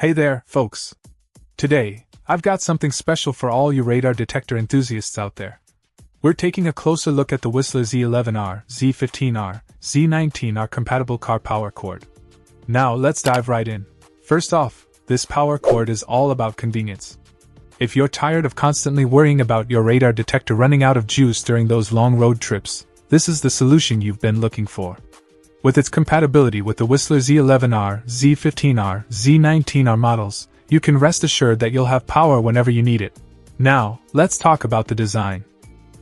Hey there, folks. Today, I've got something special for all you radar detector enthusiasts out there. We're taking a closer look at the Whistler Z-11R, Z-15R, Z-19R compatible car power cord. Now let's dive right in. First off, this power cord is all about convenience. If you're tired of constantly worrying about your radar detector running out of juice during those long road trips, this is the solution you've been looking for. With its compatibility with the Whistler Z-11R, Z-15R, Z-19R models, you can rest assured that you'll have power whenever you need it. Now, let's talk about the design.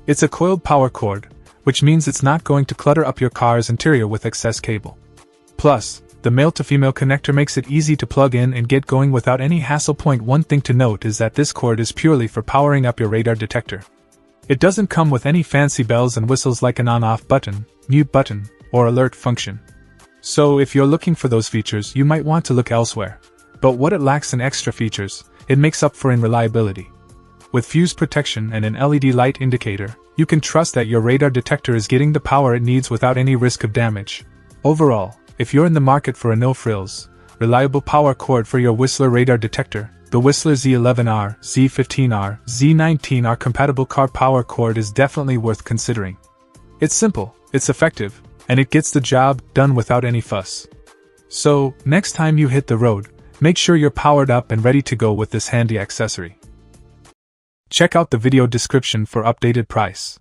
It's a coiled power cord, which means it's not going to clutter up your car's interior with excess cable. Plus, the male-to-female connector makes it easy to plug in and get going without any hassle. One thing to note is that this cord is purely for powering up your radar detector. It doesn't come with any fancy bells and whistles like an on-off button, mute button, or alert function. So if you're looking for those features, you might want to look elsewhere. But what it lacks in extra features, it makes up for in reliability. With fuse protection and an LED light indicator, you can trust that your radar detector is getting the power it needs without any risk of damage. Overall, if you're in the market for a no-frills, reliable power cord for your Whistler radar detector, the Whistler Z-11R, Z-15R, Z-19R compatible car power cord is definitely worth considering. It's simple, it's effective, and it gets the job done without any fuss. So, next time you hit the road, make sure you're powered up and ready to go with this handy accessory. Check out the video description for updated price.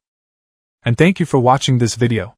And thank you for watching this video.